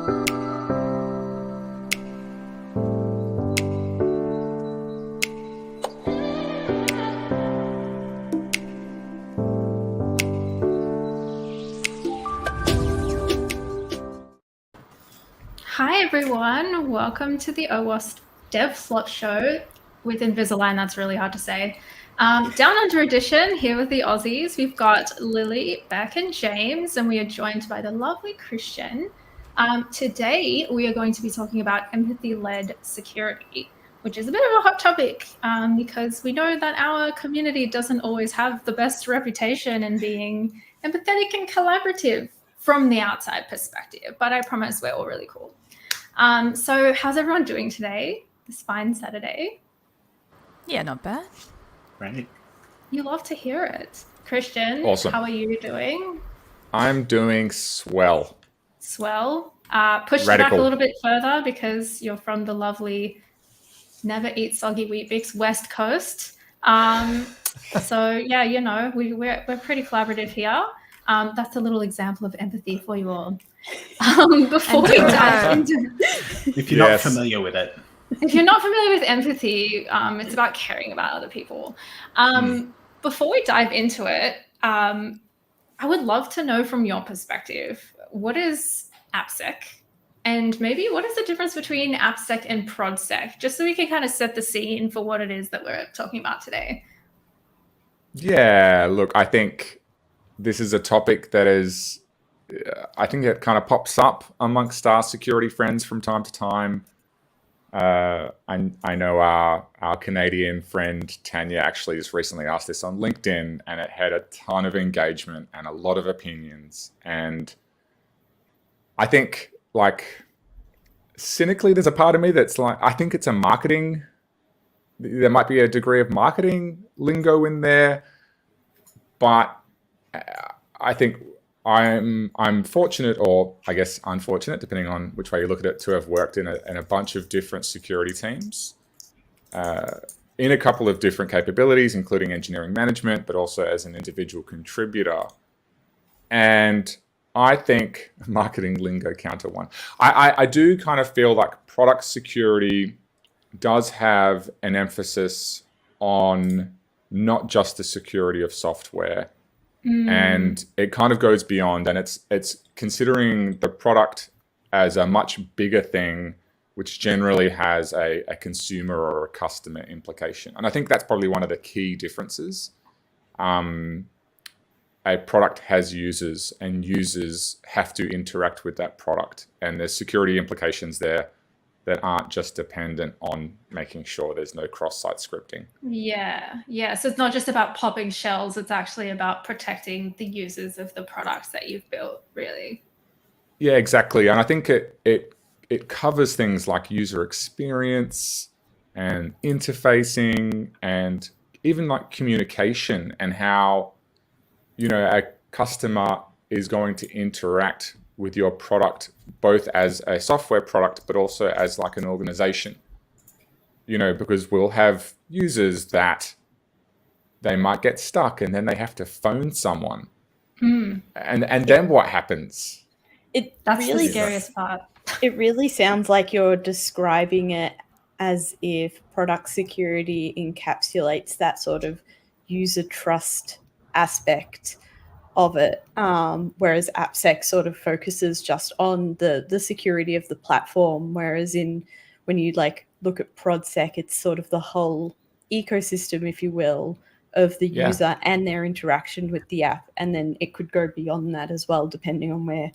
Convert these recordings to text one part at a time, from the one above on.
Hi everyone, welcome to the OWASP Dev Slot Show with Invisalign. That's really hard to say. Down Under edition, here with the Aussies. We've got Lily, Beck, and James, and we are joined by the lovely Christian. Today, we are going to be talking about empathy-led security, which is a bit of a hot topic because we know that our community doesn't always have the best reputation in being empathetic and collaborative from the outside perspective, but I promise we're all really cool. So how's everyone doing today, this fine Saturday? Yeah, not bad. Right. You love to hear it. Christian, Awesome. How are you doing? I'm doing swell. Swell. Push it back a little bit further because you're from the lovely never eat soggy Weet-Bix West Coast. So yeah, you know, we're pretty collaborative here. That's a little example of empathy for you all. Before we dive into, if you're not familiar with it, if you're not familiar with empathy, it's about caring about other people. Before we dive into it, I would love to know from your perspective, what is AppSec? And maybe what is the difference between AppSec and ProdSec? Just so we can kind of set the scene for what it is that we're talking about today. Yeah, look, I think this is a topic that is, I think it kind of pops up amongst our security friends from time to time. I know our Canadian friend Tanya actually just recently asked this on LinkedIn, and it had a ton of engagement and a lot of opinions. And I think, like, cynically, there's a part of me that's like, I think it's a marketing, there might be a degree of marketing lingo in there, but I think I'm fortunate, or I guess unfortunate, depending on which way you look at it, to have worked in a bunch of different security teams in a couple of different capabilities, including engineering management, but also as an individual contributor. And I think marketing lingo counter one. I do kind of feel like product security does have an emphasis on not just the security of software. And it kind of goes beyond, and it's considering the product as a much bigger thing, which generally has a consumer or a customer implication. And I think that's probably one of the key differences. A product has users, and users have to interact with that product. And there's security implications there that aren't just dependent on making sure there's no cross-site scripting. Yeah. So it's not just about popping shells, it's actually about protecting the users of the products that you've built, really. Yeah, exactly. And I think it covers things like user experience and interfacing, and even like communication, and how, you know, a customer is going to interact with your product, both as a software product, but also as like an organization, you know, because we'll have users that they might get stuck and then they have to phone someone. And then what happens? That's really the scariest part. It really sounds like you're describing it as if product security encapsulates that sort of user trust aspect of it, whereas AppSec sort of focuses just on the security of the platform, whereas when you like look at ProdSec, it's sort of the whole ecosystem, if you will, of the user and their interaction with the app. And then it could go beyond that as well, depending on where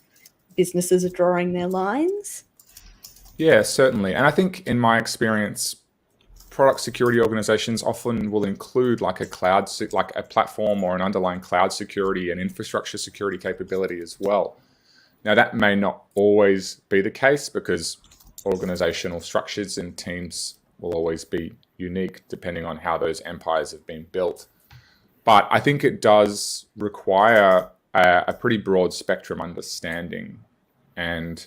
businesses are drawing their lines. Yeah, certainly. And I think in my experience, product security organizations often will include like a platform or an underlying cloud security and infrastructure security capability as well. Now, that may not always be the case, because organizational structures and teams will always be unique depending on how those empires have been built. But I think it does require a pretty broad spectrum understanding. And,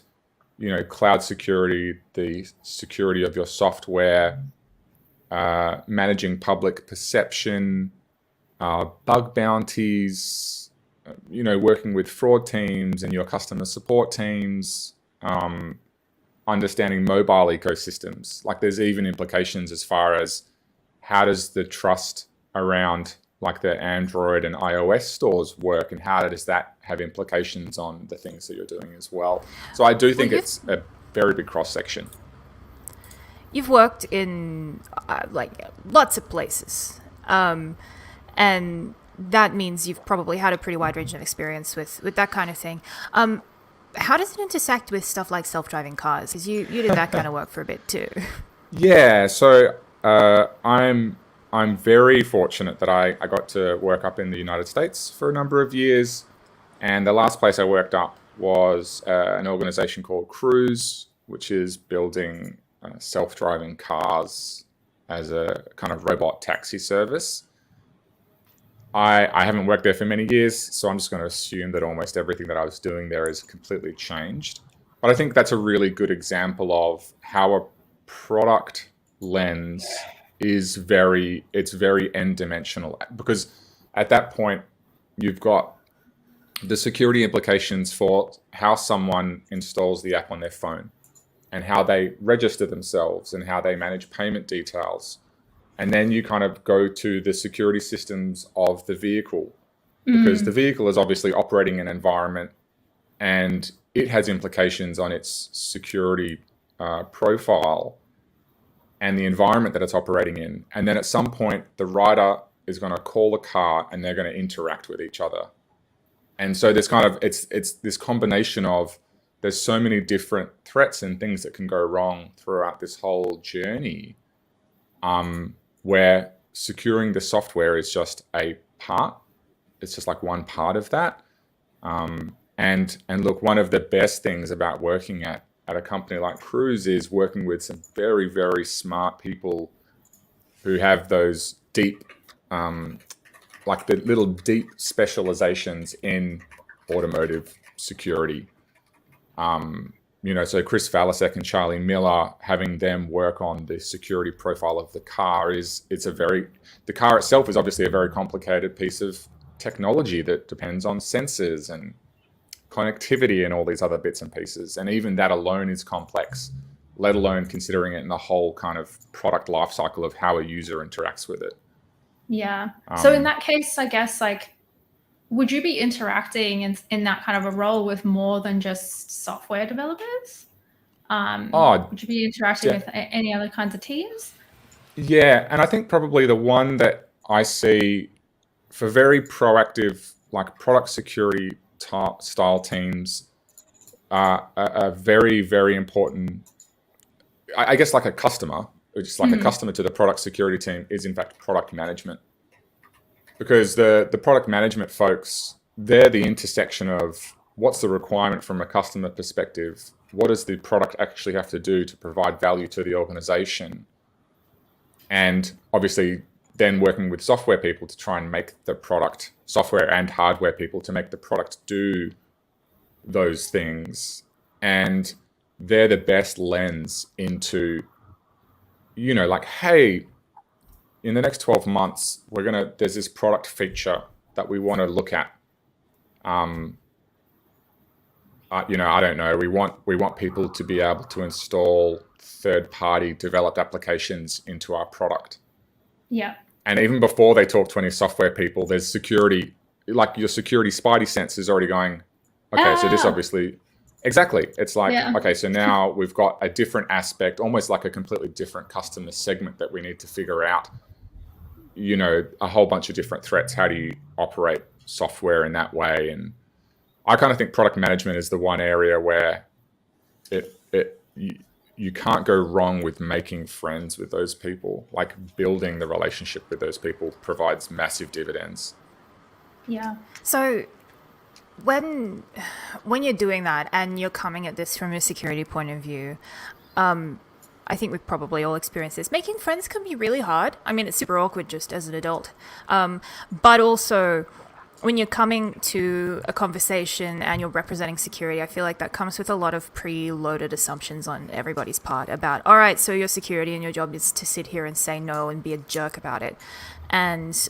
you know, cloud security, the security of your software, managing public perception, bug bounties, you know, working with fraud teams and your customer support teams, understanding mobile ecosystems. Like there's even implications as far as how does the trust around like the Android and iOS stores work, and how does that have implications on the things that you're doing as well. So I do think it's a very big cross section. You've worked in like lots of places, and that means you've probably had a pretty wide range of experience with that kind of thing. How does it intersect with stuff like self-driving cars? Because you did that kind of work for a bit too. Yeah, so I'm very fortunate that I got to work up in the United States for a number of years, and the last place I worked up was an organization called Cruise, which is building self-driving cars as a kind of robot taxi service. I haven't worked there for many years, so I'm just going to assume that almost everything that I was doing there has completely changed. But I think that's a really good example of how a product lens is very n-dimensional, because at that point you've got the security implications for how someone installs the app on their phone and how they register themselves and how they manage payment details. And then you kind of go to the security systems of the vehicle, because the vehicle is obviously operating in an environment and it has implications on its security profile and the environment that it's operating in. And then at some point, the rider is going to call the car and they're going to interact with each other. And so there's kind of, it's this combination of, there's so many different threats and things that can go wrong throughout this whole journey, where securing the software is just a part. It's just like one part of that. And look, one of the best things about working at a company like Cruise is working with some very, very smart people who have those deep, like the little deep specializations in automotive security. So Chris Valasek and Charlie Miller, having them work on the security profile of the car the car itself is obviously a very complicated piece of technology that depends on sensors and connectivity and all these other bits and pieces. And even that alone is complex, let alone considering it in the whole kind of product life cycle of how a user interacts with it. Yeah. So in that case, I guess, like, would you be interacting in that kind of a role with more than just software developers? Would you be interacting with any other kinds of teams? Yeah, and I think probably the one that I see for very proactive, like product security style teams, are very, very important. I guess like a customer, or just like a customer to the product security team, is in fact product management. Because the product management folks, they're the intersection of what's the requirement from a customer perspective, what does the product actually have to do to provide value to the organization, and obviously then working with software people to try and make the product, software and hardware people, to make the product do those things. And they're the best lens into, like, hey, in the next 12 months, there's this product feature that we want to look at. I don't know. We want people to be able to install third-party developed applications into our product. Yeah. And even before they talk to any software people, there's security, like your security spidey sense is already going, okay, so this obviously, exactly. It's like, okay, so now we've got a different aspect, almost like a completely different customer segment that we need to figure out. A whole bunch of different threats. How do you operate software in that way? And I kind of think product management is the one area where you can't go wrong with making friends with those people. Like building the relationship with those people provides massive dividends. Yeah. So when you're doing that and you're coming at this from a security point of view, I think we've probably all experienced this. Making friends can be really hard. I mean, it's super awkward just as an adult. But also, when you're coming to a conversation and you're representing security, I feel like that comes with a lot of pre-loaded assumptions on everybody's part about, all right, so your security and your job is to sit here and say no and be a jerk about it. And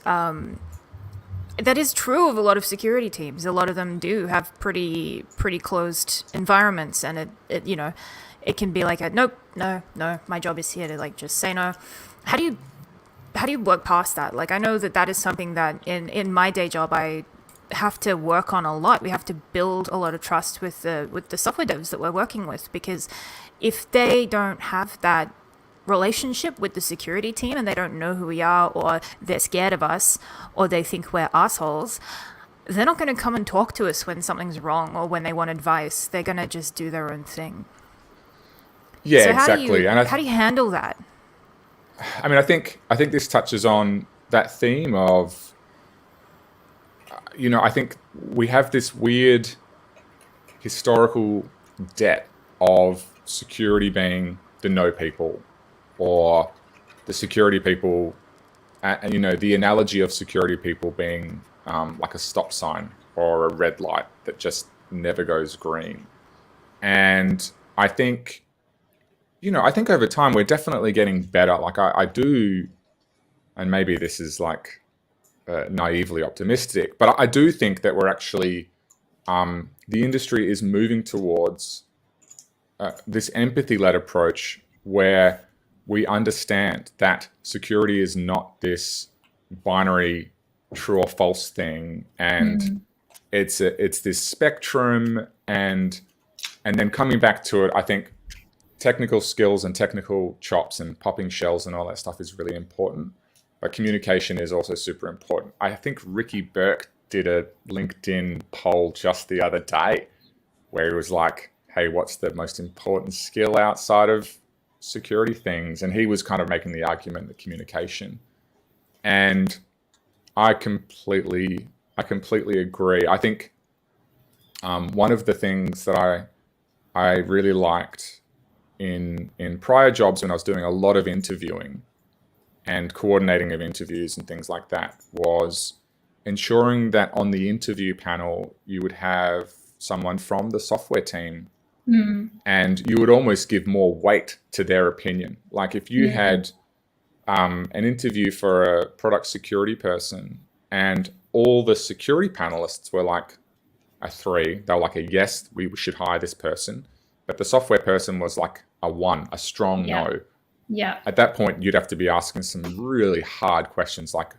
that is true of a lot of security teams. A lot of them do have pretty closed environments, and it you know, it can be like a nope, no, my job is here to like just say no. How do you work past that? Like, I know that is something that in my day job I have to work on a lot. We have to build a lot of trust with the software devs that we're working with, because if they don't have that relationship with the security team and they don't know who we are, or they're scared of us, or they think we're assholes, they're not going to come and talk to us when something's wrong or when they want advice. They're going to just do their own thing. Yeah, so exactly. How do you handle that? I mean, I think this touches on that theme of, I think we have this weird historical debt of security being the no people, or the security people, the analogy of security people being like a stop sign or a red light that just never goes green. And I think, over time we're definitely getting better. Like I do, and maybe this is like naively optimistic, but I do think that we're actually, the industry is moving towards this empathy-led approach where we understand that security is not this binary true or false thing, and it's this spectrum, and then coming back to it, I think technical skills and technical chops and popping shells and all that stuff is really important, but communication is also super important. I think Ricky Burke did a LinkedIn poll just the other day where he was like, hey, what's the most important skill outside of security things? And he was kind of making the argument that communication. And I completely agree. I think one of the things that I really liked in prior jobs when I was doing a lot of interviewing and coordinating of interviews and things like that was ensuring that on the interview panel you would have someone from the software team, and you would almost give more weight to their opinion. Like if you had an interview for a product security person and all the security panelists were like a 3, they were like a yes, we should hire this person, but the software person was like a 1, a strong no. Yeah. At that point, you'd have to be asking some really hard questions like,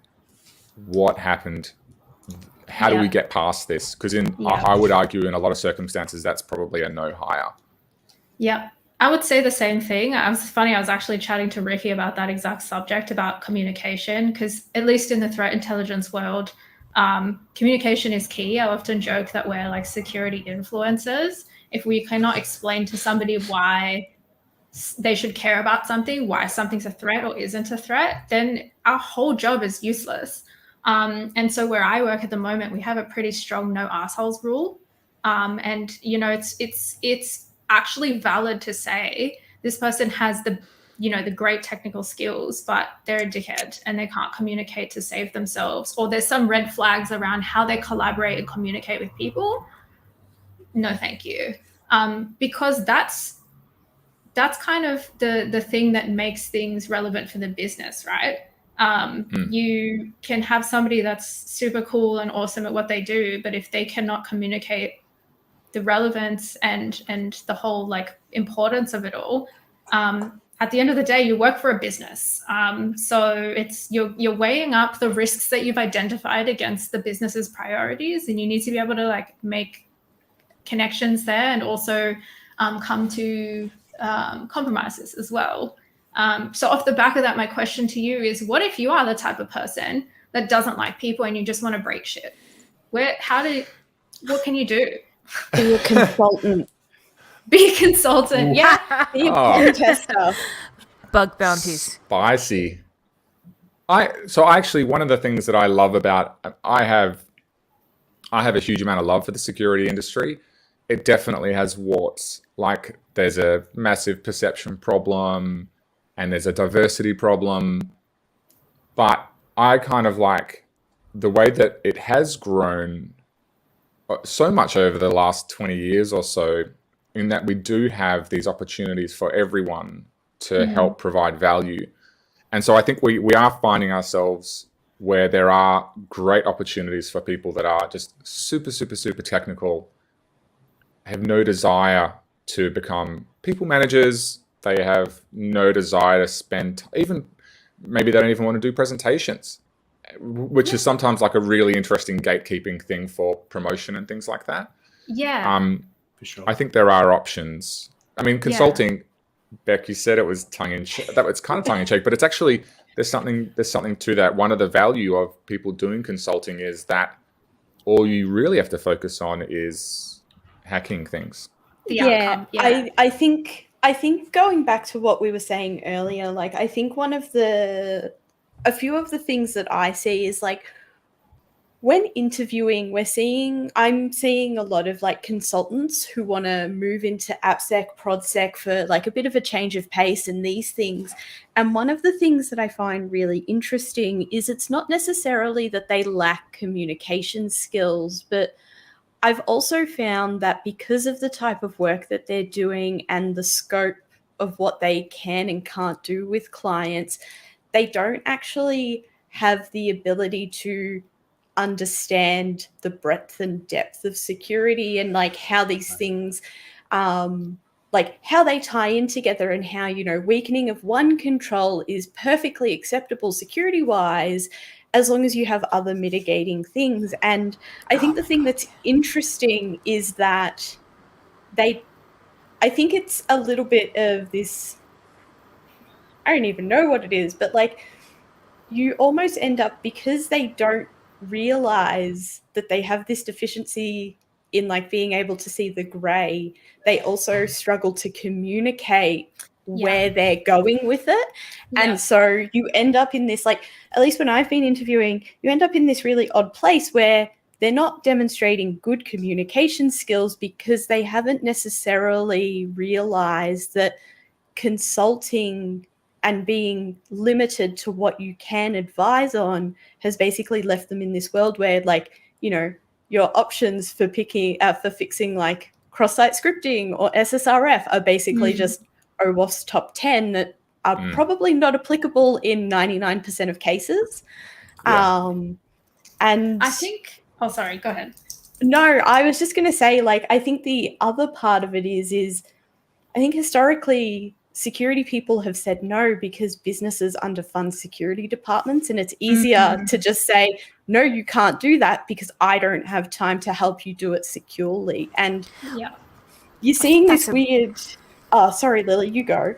what happened? How do we get past this? Because I would argue in a lot of circumstances, that's probably a no hire. Yeah, I would say the same thing. I was actually chatting to Ricky about that exact subject, about communication, because at least in the threat intelligence world, communication is key. I often joke that we're like security influencers. If we cannot explain to somebody why they should care about something, why something's a threat or isn't a threat, then our whole job is useless. And so where I work at the moment, we have a pretty strong no assholes rule. And it's actually valid to say this person has the great technical skills, but they're a dickhead and they can't communicate to save themselves, or there's some red flags around how they collaborate and communicate with people. No, thank you. Because that's kind of the thing that makes things relevant for the business, right? You can have somebody that's super cool and awesome at what they do, but if they cannot communicate the relevance and the whole like importance of it all, at the end of the day, you work for a business. So it's you're weighing up the risks that you've identified against the business's priorities, and you need to be able to like make connections there and also come to compromises as well. So off the back of that, my question to you is, what if you are the type of person that doesn't like people and you just want to break shit? What can you do? Be a consultant. Be a consultant. Yeah. Be a pen tester. Bug bounties. Spicy. Actually, one of the things that I love about, I have a huge amount of love for the security industry. It definitely has warts. Like there's a massive perception problem and there's a diversity problem. But I kind of like the way that it has grown so much over the last 20 years or so, in that we do have these opportunities for everyone to help provide value. And so I think we are finding ourselves where there are great opportunities for people that are just super, super, super technical, have no desire to become people managers. They have no desire to spend, even maybe they don't even want to do presentations, which is sometimes like a really interesting gatekeeping thing for promotion and things like that. Yeah. For sure. I think there are options. I mean, consulting, Beck, you said it was tongue-in-cheek. It's kind of tongue-in-cheek, but it's actually, there's something to that. One of the value of people doing consulting is that all you really have to focus on is hacking things. The outcome. Yeah. I think going back to what we were saying earlier, like I think a few of the things that I see is like when interviewing, I'm seeing a lot of like consultants who want to move into AppSec, ProdSec for like a bit of a change of pace and these things. And one of the things that I find really interesting is it's not necessarily that they lack communication skills, but I've also found that because of the type of work that they're doing and the scope of what they can and can't do with clients, they don't actually have the ability to understand the breadth and depth of security and like how these things like how they tie in together and how, you know, weakening of one control is perfectly acceptable security wise as long as you have other mitigating things. And I think the thing that's interesting is that I think it's a little bit of this, I don't even know what it is, but like you almost end up, because they don't realize that they have this deficiency in like being able to see the gray, they also struggle to communicate where they're going with it. And so you end up in this, like, at least when I've been interviewing, you end up in this really odd place where they're not demonstrating good communication skills because they haven't necessarily realized that consulting and being limited to what you can advise on has basically left them in this world where, like, you know, your options for fixing like cross-site scripting or SSRF are basically just OWASP top 10 that are probably not applicable in 99% of cases. And I think, oh, sorry, go ahead. No, I was just going to say, like, I think the other part of it is I think historically security people have said no because businesses underfund security departments, and it's easier to just say, no, you can't do that because I don't have time to help you do it securely. And you're seeing this weird... Oh, sorry, Lily, you go.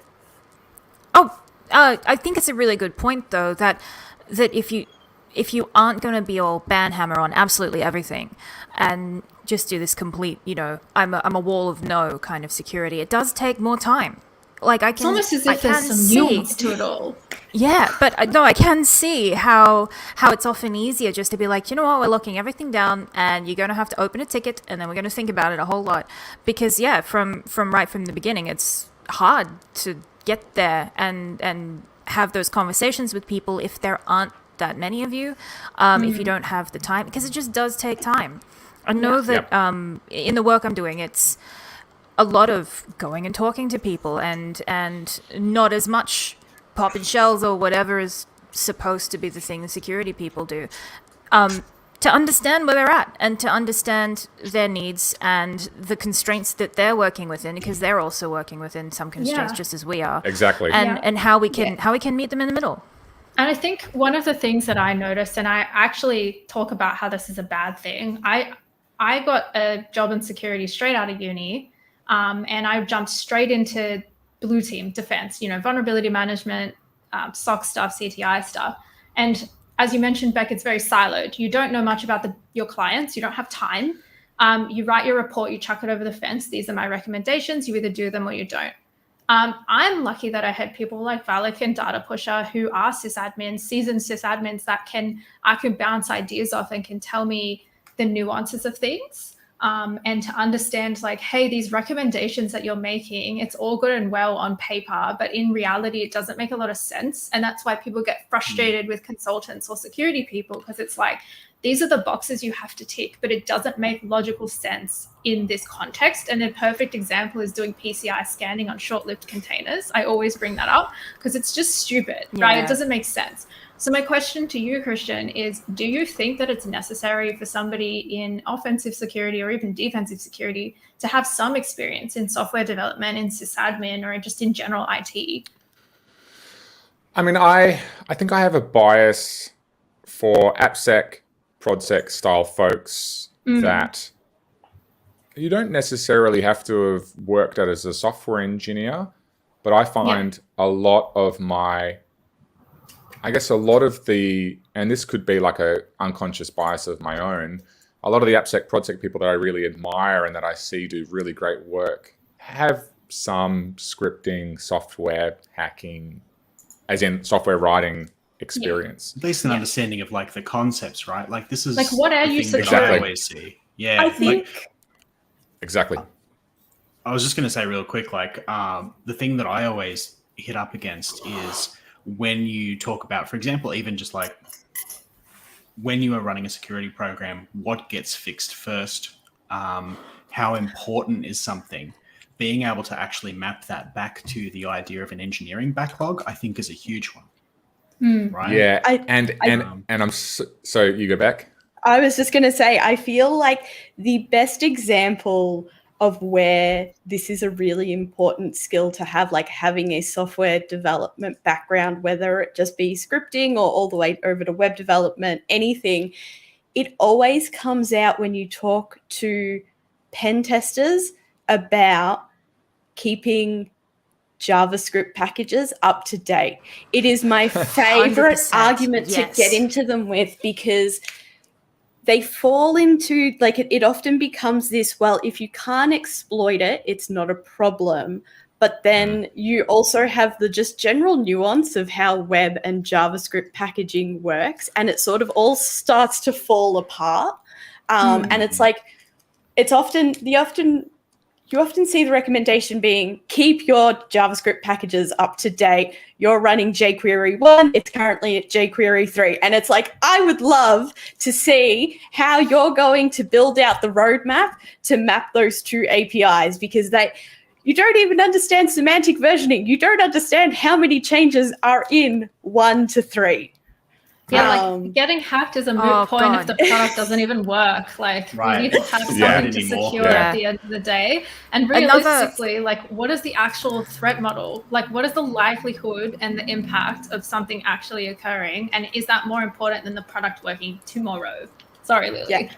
I think it's a really good point, though, that if you aren't going to be all banhammer on absolutely everything and just do this complete, you know, I'm a wall of no kind of security, it does take more time. Like it's almost as if there's some nuance to it all. Yeah, but no, I can see how it's often easier just to be like, you know what, we're locking everything down and you're going to have to open a ticket and then we're going to think about it a whole lot. Because, from right from the beginning, it's hard to get there and have those conversations with people if there aren't that many of you, if you don't have the time, because it just does take time. I know that in the work I'm doing, it's a lot of going and talking to people and not as much popping shells or whatever is supposed to be the thing the security people do, to understand where they're at and to understand their needs and the constraints that they're working within, because they're also working within some constraints just as we are. Exactly. And how we can meet them in the middle. And I think one of the things that I noticed, and I actually talk about how this is a bad thing, I got a job in security straight out of uni. And I jumped straight into blue team defense, you know, vulnerability management, SOC stuff, CTI stuff. And as you mentioned, Beck, it's very siloed. You don't know much about your clients. You don't have time. You write your report, you chuck it over the fence. These are my recommendations. You either do them or you don't. I'm lucky that I had people like Valak and Data Pusher who are sysadmins, seasoned sysadmins that I can bounce ideas off and can tell me the nuances of things. And to understand, like, hey, these recommendations that you're making, it's all good and well on paper, but in reality, it doesn't make a lot of sense. And that's why people get frustrated with consultants or security people, because it's like, these are the boxes you have to tick, but it doesn't make logical sense in this context. And a perfect example is doing PCI scanning on short-lived containers. I always bring that up because it's just stupid, right? It doesn't make sense. So my question to you, Christian, is do you think that it's necessary for somebody in offensive security or even defensive security to have some experience in software development, in sysadmin, or just in general IT? I mean, I think I have a bias for AppSec, ProdSec style folks that you don't necessarily have to have worked at as a software engineer, but I find a lot of the, and this could be like a unconscious bias of my own, a lot of the AppSec, ProdSec people that I really admire and that I see do really great work have some scripting, software hacking, as in software writing experience. At least an understanding of like the concepts, right? Like this is like what are you that I always see. Yeah, I think exactly. I was just going to say real quick, like the thing that I always hit up against is when you talk about, for example, even just like when you are running a security program, what gets fixed first, how important is something. Being able to actually map that back to the idea of an engineering backlog, I think, is a huge one. Right? Yeah, and I'm so you go back. I was just going to say, I feel like the best example of where this is a really important skill to have, like having a software development background, whether it just be scripting or all the way over to web development, anything, it always comes out when you talk to pen testers about keeping JavaScript packages up to date. It is my favorite argument to get into them with, because they fall into, like, it often becomes this, well, if you can't exploit it, it's not a problem. But then you also have the just general nuance of how web and JavaScript packaging works, and it sort of all starts to fall apart. And it's like, you often see the recommendation being keep your JavaScript packages up to date. You're running jQuery 1, it's currently at jQuery 3. And it's like, I would love to see how you're going to build out the roadmap to map those two APIs, because you don't even understand semantic versioning. You don't understand how many changes are in 1 to 3. Yeah, like getting hacked is a moot point if the product doesn't even work. Like you need to have something to secure at the end of the day. And realistically, like what is the actual threat model? Like what is the likelihood and the impact of something actually occurring? And is that more important than the product working tomorrow? Sorry, Lily. Yeah.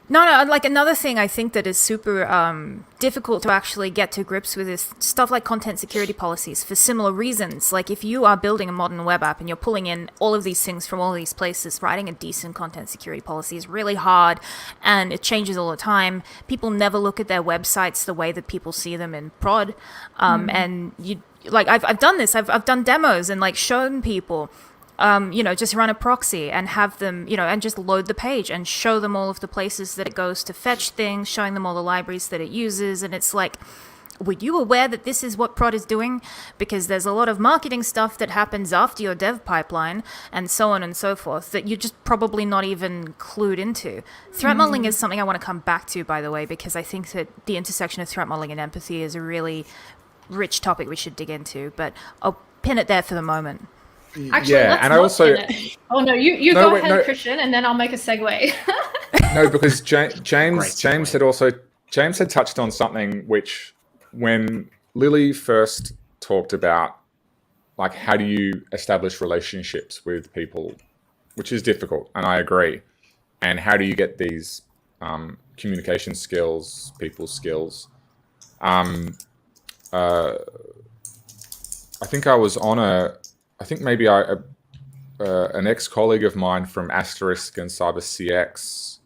No, like another thing I think that is super difficult to actually get to grips with is stuff like content security policies for similar reasons. Like if you are building a modern web app and you're pulling in all of these things from all these places, writing a decent content security policy is really hard and it changes all the time. People never look at their websites the way that people see them in prod. And you like I've done this. I've done demos and like shown people just run a proxy and have them, and just load the page and show them all of the places that it goes to fetch things, showing them all the libraries that it uses. And it's like, were you aware that this is what prod is doing? Because there's a lot of marketing stuff that happens after your dev pipeline and so on and so forth that you're just probably not even clued into. Threat modeling is something I want to come back to, by the way, because I think that the intersection of threat modeling and empathy is a really rich topic we should dig into. But I'll pin it there for the moment. Actually, let's and I also. Oh no, you go ahead, Christian, and then I'll make a segue. No, because James had touched on something which, when Lily first talked about, like how do you establish relationships with people, which is difficult, and I agree, and how do you get these communication skills, people skills. I think I was on an ex-colleague of mine from Asterisk and CyberCX,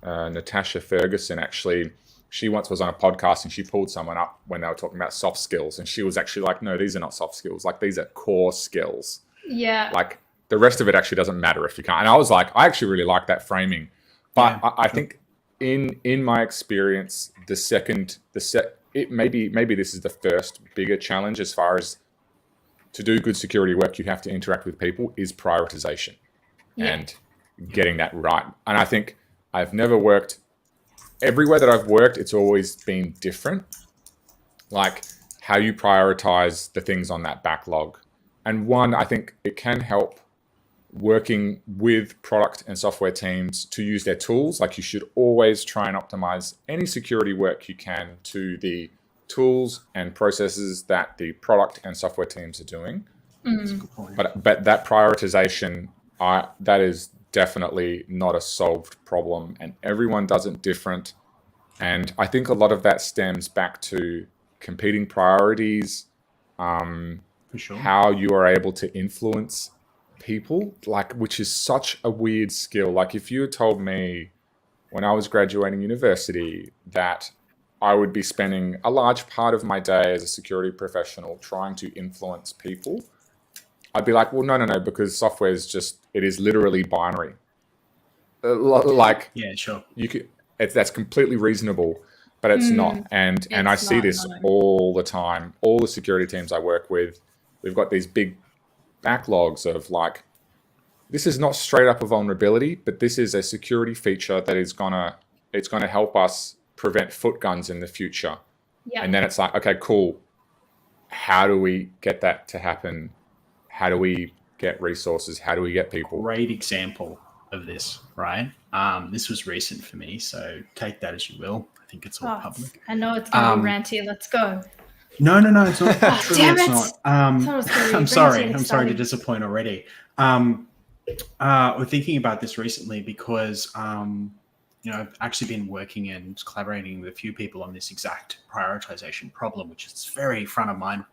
Natasha Ferguson, actually, she once was on a podcast and she pulled someone up when they were talking about soft skills. And she was actually like, no, these are not soft skills. Like, these are core skills. Yeah. Like, the rest of it actually doesn't matter if you can't. And I was like, I actually really like that framing. But I think in my experience, maybe this is the first bigger challenge as far as to do good security work, you have to interact with people, is prioritization and getting that right. And I think I've never worked, everywhere that I've worked, it's always been different. Like how you prioritize the things on that backlog. And one, I think it can help working with product and software teams to use their tools. Like, you should always try and optimize any security work you can to the tools and processes that the product and software teams are doing. That's a good point. But that prioritization, that is definitely not a solved problem, and everyone does it different. And I think a lot of that stems back to competing priorities, For sure. how you are able to influence people, like, which is such a weird skill. Like, if you had told me when I was graduating university that I would be spending a large part of my day as a security professional trying to influence people, I'd be like, well, no, because software is it is literally binary. Like, Yeah, sure. that's completely reasonable, but it's not. And I see not, this no. all the time. All the security teams I work with, we've got these big backlogs of, like, this is not straight up a vulnerability, but this is a security feature that is it's gonna help us prevent foot guns in the future. Yeah. And then it's like, okay, cool. How do we get that to happen? How do we get resources? How do we get people? Great example of this, right? This was recent for me, so take that as you will. I think it's all public. I know it's going to be ranty. Let's go. No, it's not. Truly, damn it's it. not. I thought it was gonna be I'm ranty sorry. and I'm sorry to exciting. disappoint already. We're thinking about this recently because I've actually been working and collaborating with a few people on this exact prioritization problem, which is very front of mind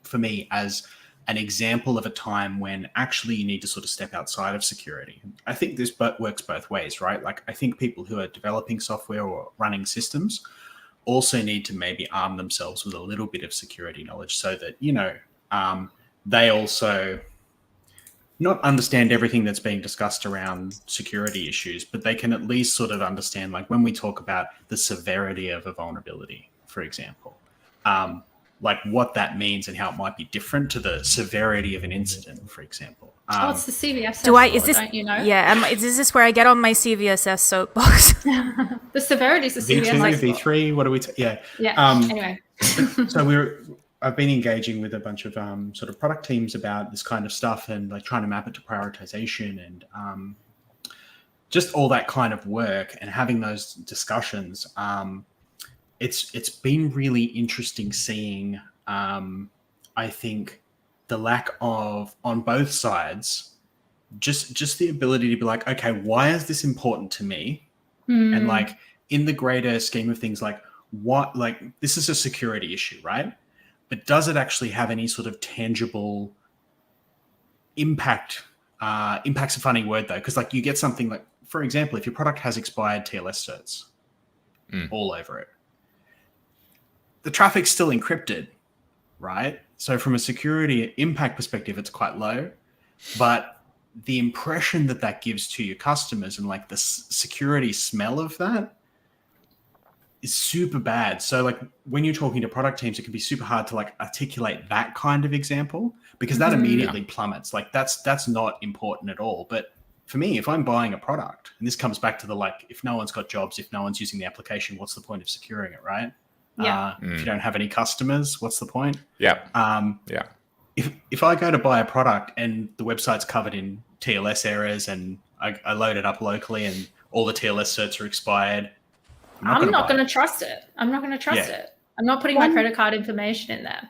for me as an example of a time when actually you need to sort of step outside of security. I think this works both ways, right? Like, I think people who are developing software or running systems also need to maybe arm themselves with a little bit of security knowledge so that, they also not understand everything that's being discussed around security issues, but they can at least sort of understand, like, when we talk about the severity of a vulnerability, for example, like what that means and how it might be different to the severity of an incident, for example. It's the CVSS Is this? don't you know? Yeah. Is this where I get on my CVSS soapbox? The severity is the V2, CVSS. V3, what do we yeah. Anyway. So I've been engaging with a bunch of sort of product teams about this kind of stuff and, like, trying to map it to prioritization and just all that kind of work and having those discussions. It's been really interesting seeing, I think, the lack of, on both sides, just the ability to be like, okay, why is this important to me? And, like, in the greater scheme of things, like, what, like, this is a security issue, right? But does it actually have any sort of tangible impact? Impact's a funny word, though, because, like, you get something like, for example, if your product has expired TLS certs all over it, the traffic's still encrypted, right? So from a security impact perspective, it's quite low, but the impression that gives to your customers and, like, the security smell of that is super bad. So, like, when you're talking to product teams, it can be super hard to, like, articulate that kind of example because that immediately plummets. Like, that's not important at all. But for me, if I'm buying a product, and this comes back to the, like, if no one's got jobs, if no one's using the application, what's the point of securing it, right? Yeah. If you don't have any customers, what's the point? Yeah. If I go to buy a product and the website's covered in TLS errors and I load it up locally and all the TLS certs are expired, I'm not going to trust it. I'm not going to trust it. I'm not putting my credit card information in there.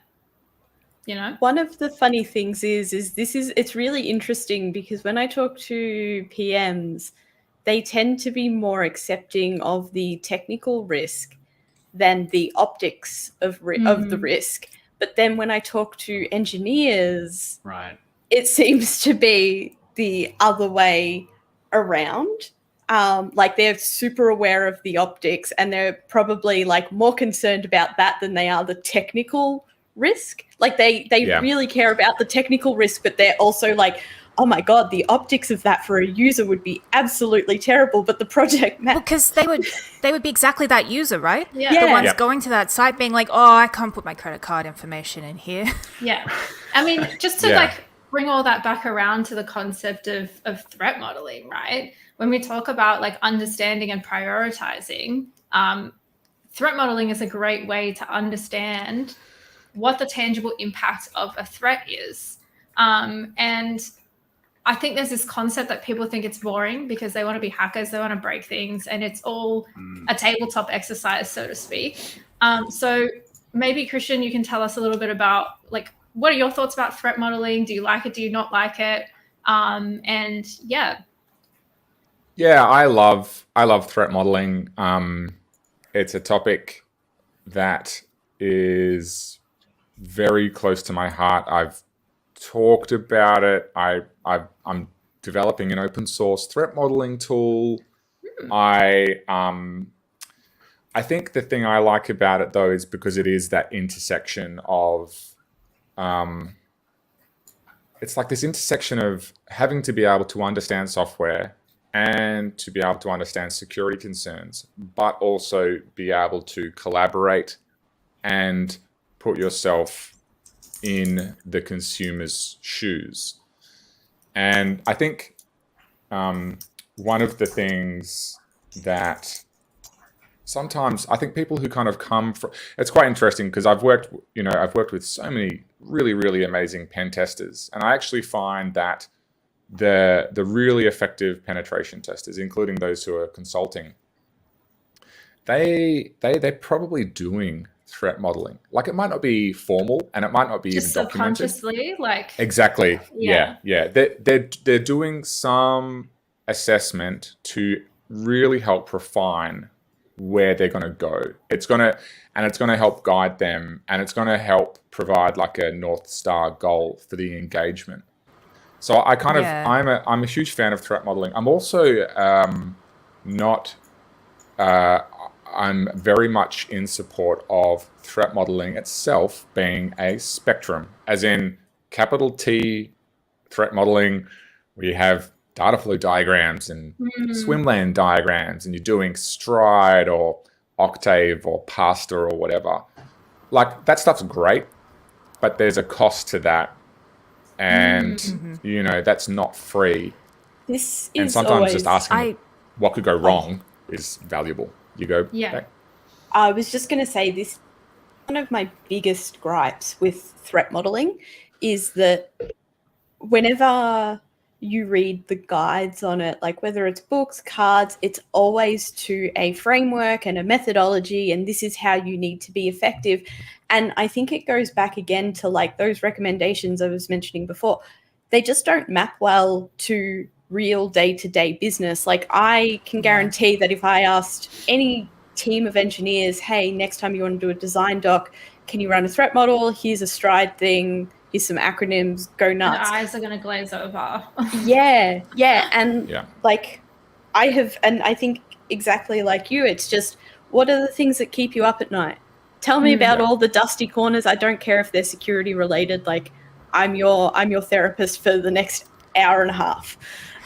You know? One of the funny things it's really interesting because when I talk to PMs, they tend to be more accepting of the technical risk than the optics of the risk. But then when I talk to engineers, right, it seems to be the other way around. Like, they're super aware of the optics and they're probably, like, more concerned about that than they are the technical risk. Like, they really care about the technical risk, but they're also like, oh my God, the optics of that for a user would be absolutely terrible. But the project because they would be exactly that user, right? Yeah. The ones going to that site being like, oh, I can't put my credit card information in here. Yeah. I mean, just to like bring all that back around to the concept of threat modeling, right? When we talk about, like, understanding and prioritizing, threat modeling is a great way to understand what the tangible impact of a threat is. And I think there's this concept that people think it's boring because they want to be hackers, they want to break things, and it's all a tabletop exercise, so to speak. So maybe, Christian, you can tell us a little bit about, like, what are your thoughts about threat modeling? Do you like it? Do you not like it? And yeah. Yeah, I love threat modeling. It's a topic that is very close to my heart. I've talked about it. I'm developing an open source threat modeling tool. I think the thing I like about it, though, is because it is that intersection of it's like this intersection of having to be able to understand software and to be able to understand security concerns, but also be able to collaborate and put yourself in the consumer's shoes. And I think one of the things that sometimes I think people who kind of come from, it's quite interesting because I've worked with so many really, really amazing pen testers, and I actually find that the really effective penetration testers, including those who are consulting, they're probably doing threat modeling. Like, it might not be formal and it might not be Just even documented. subconsciously, like, Exactly. Yeah. Yeah. They're doing some assessment to really help refine where they're going to go. It's going to help guide them, and it's going to help provide like a North Star goal for the engagement. So I kind of, I'm a huge fan of threat modeling. I'm also I'm very much in support of threat modeling itself being a spectrum, as in capital T threat modeling, where you have data flow diagrams and swimlane diagrams, and you're doing Stride or Octave or Pasta or whatever. Like, that stuff's great, but there's a cost to that. And, that's not free. This And is sometimes always, just asking what could go wrong is valuable. You go, Yeah. okay. I was just going to say this. One of my biggest gripes with threat modeling is that whenever you read the guides on it, like whether it's books, cards, it's always to a framework and a methodology, and this is how you need to be effective. And I think it goes back again to like those recommendations I was mentioning before. They just don't map well to real day-to-day business. Like, I can guarantee that if I asked any team of engineers, hey, next time you want to do a design doc, can you run a threat model? Here's a Stride thing. Here's some acronyms. Go nuts. the eyes are going to glaze over. Yeah. And like, I think exactly like you, it's just, what are the things that keep you up at night? Tell me about all the dusty corners. I don't care if they're security related. Like, I'm your therapist for the next hour and a half.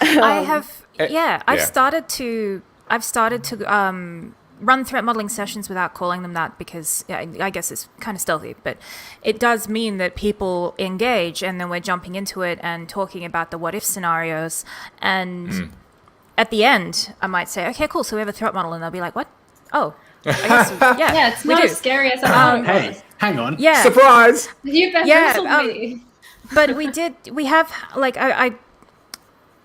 I've started to run threat modeling sessions without calling them that, because I guess it's kind of stealthy, but it does mean that people engage, and then we're jumping into it and talking about the what if scenarios. And at the end, I might say, okay, cool, so we have a threat model, and they'll be like, what? Oh, I guess, Yeah, it's not as scary as I thought it Hey, was. hang on. Yeah. Surprise! You bamboozled me. But we have, like,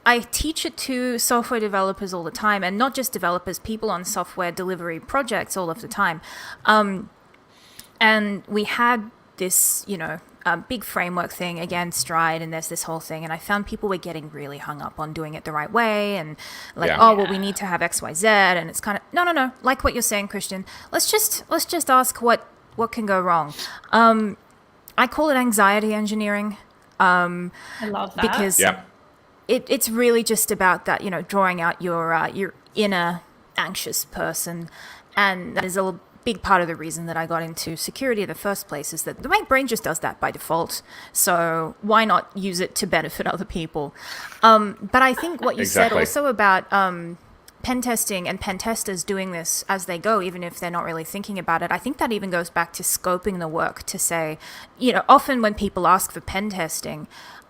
I teach it to software developers all the time, and not just developers, people on software delivery projects all of the time. And we had this, big framework thing, again, Stride, and there's this whole thing. And I found people were getting really hung up on doing it the right way, and like, we need to have X, Y, Z. And it's kind of, no. Like what you're saying, Christian, let's just ask what can go wrong. I call it anxiety engineering. I love that. Because it's really just about that, drawing out your inner anxious person. And that is a big part of the reason that I got into security in the first place, is that my brain just does that by default. So why not use it to benefit other people? But I think what you said also about pen testing and pen testers doing this as they go, even if they're not really thinking about it, I think that even goes back to scoping the work, to say, often when people ask for pen testing,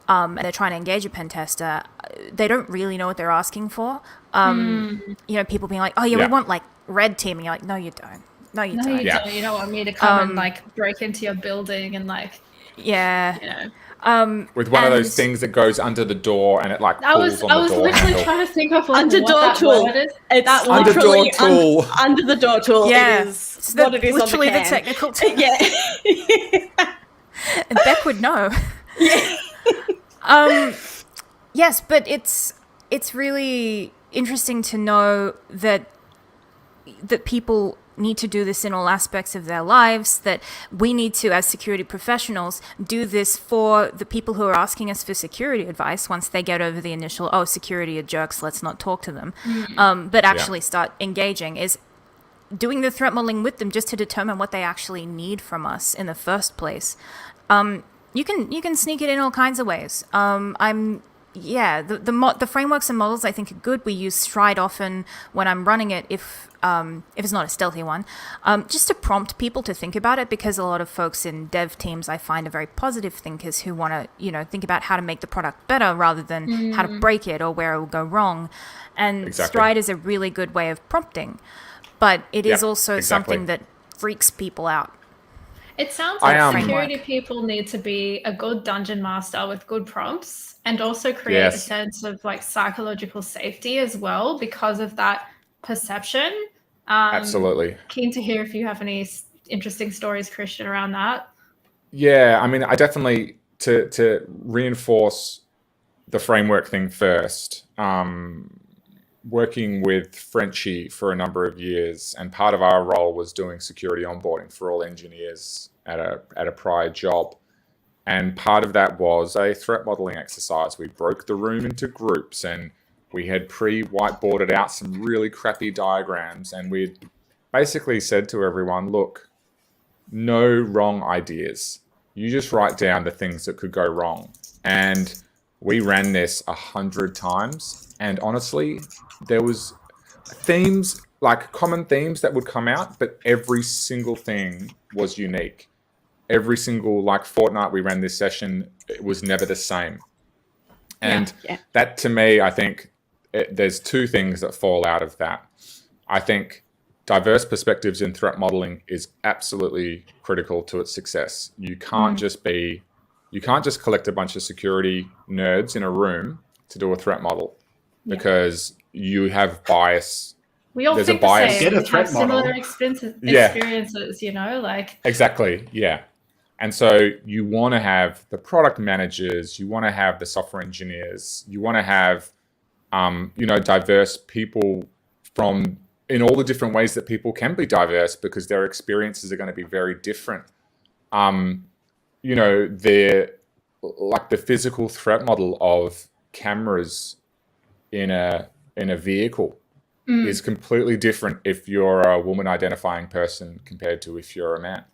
and they're trying to engage a pen tester, they don't really know what they're asking for. People being like, we want like red teaming. You're like, no, you don't. No, you don't. You don't want me to come and like break into your building and like Yeah. You know, With one of those And- things that goes under the door and it like I pulls was on the door literally handle. trying to think of like Under what door that tool. word is. It's That Under word. door literally tool. under the door tool. Yeah. It is It's what it is on the literally can. the technical term. Yeah. And Beck would know. Yeah. Yes, but it's really interesting to know that people need to do this in all aspects of their lives, that we need to, as security professionals, do this for the people who are asking us for security advice once they get over the initial, oh, security are jerks, let's not talk to them, but actually start engaging, is doing the threat modeling with them just to determine what they actually need from us in the first place. You can sneak it in all kinds of ways. The frameworks and models I think are good. We use Stride often when I'm running it if it's not a stealthy one, just to prompt people to think about it, because a lot of folks in dev teams I find are very positive thinkers who want to think about how to make the product better rather than how to break it or where it will go wrong. And Stride is a really good way of prompting, but it is also something that freaks people out. It sounds like am- security people need to be a good dungeon master with good prompts and also create a sense of like psychological safety as well because of that perception. Absolutely. Keen to hear if you have any interesting stories, Christian, around that. Yeah, I mean, I definitely, to reinforce the framework thing first, working with Frichot for a number of years, and part of our role was doing security onboarding for all engineers at a prior job. And part of that was a threat modeling exercise. We broke the room into groups and we had whiteboarded out some really crappy diagrams, and we basically said to everyone, look, no wrong ideas. You just write down the things that could go wrong. And we ran this 100 times. And honestly, there was themes, like common themes that would come out, but every single thing was unique. Every single fortnight we ran this session, it was never the same. And that, to me, I think there's two things that fall out of that. I think diverse perspectives in threat modeling is absolutely critical to its success. You can't just collect a bunch of security nerds in a room to do a threat model because you have bias. We all There's think a bias. the same. Get a We threat have similar model. experiences, Exactly, yeah. And so you want to have the product managers, you want to have the software engineers, you want to have, diverse people in all the different ways that people can be diverse, because their experiences are going to be very different. The physical threat model of cameras in a vehicle is completely different if you're a woman identifying person compared to if you're a man.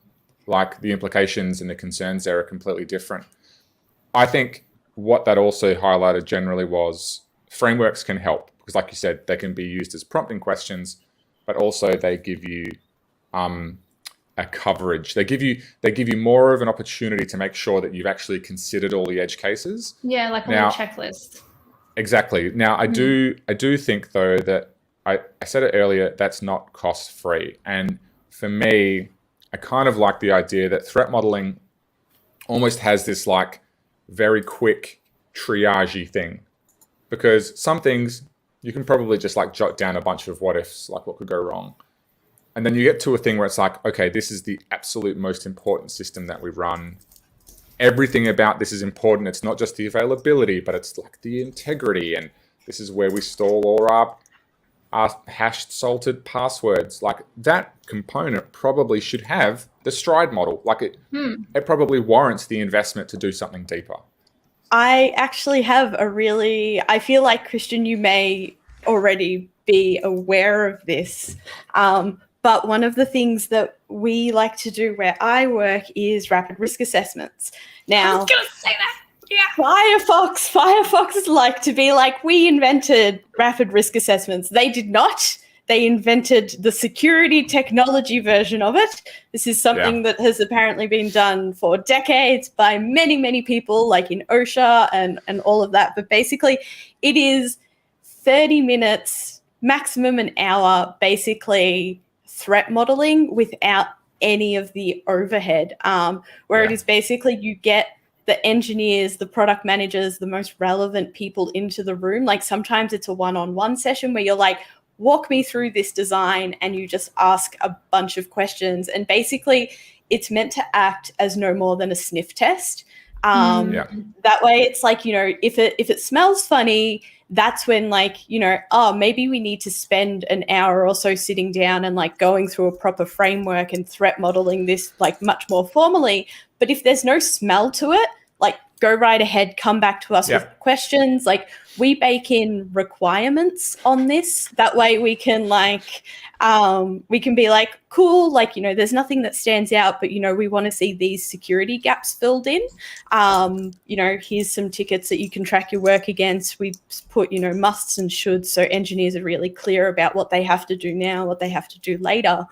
Like, the implications and the concerns there are completely different. I think what that also highlighted generally was frameworks can help, because like you said, they can be used as prompting questions, but also they give you a coverage. They give you more of an opportunity to make sure that you've actually considered all the edge cases. Yeah, like a little checklist. Exactly. Now, I do think, though, that I said it earlier, that's not cost-free. And for me, I kind of like the idea that threat modeling almost has this very quick triage thing, because some things you can probably just jot down a bunch of what ifs, like what could go wrong. And then you get to a thing where it's like, okay, this is the absolute most important system that we run. Everything about this is important. It's not just the availability, but it's the integrity. And this is where we store all our hashed salted passwords. That component probably should have the Stride model. It probably warrants the investment to do something deeper. I actually have I feel like, Christian, you may already be aware of this, but one of the things that we like to do where I work is rapid risk assessments. Now, I was going to say that. Yeah. Firefox like to be we invented rapid risk assessments. They did not. They invented the security technology version of it. This is something that has apparently been done for decades by many, many people, like in OSHA and all of that. But basically, it is 30 minutes, maximum an hour, basically threat modeling without any of the overhead, where it Yeah. is basically you get the engineers, the product managers, the most relevant people into the room. Like sometimes it's a one-on-one session where you're like, walk me through this design, and you just ask a bunch of questions. And basically it's meant to act as no more than a sniff test. Yeah. That way it's like, you know, if it smells funny, that's when, like, you know, oh, maybe we need to spend an hour or so sitting down and like going through a proper framework and threat modeling this like much more formally. But if there's no smell to it, like, go right ahead, come back to us with questions. Like, we bake in requirements on this. That way we can like, we can be like, cool, like, you know, there's nothing that stands out, but, you know, we want to see these security gaps filled in. You know, here's some tickets that you can track your work against. We put, you know, musts and shoulds, so engineers are really clear about what they have to do now, what they have to do later.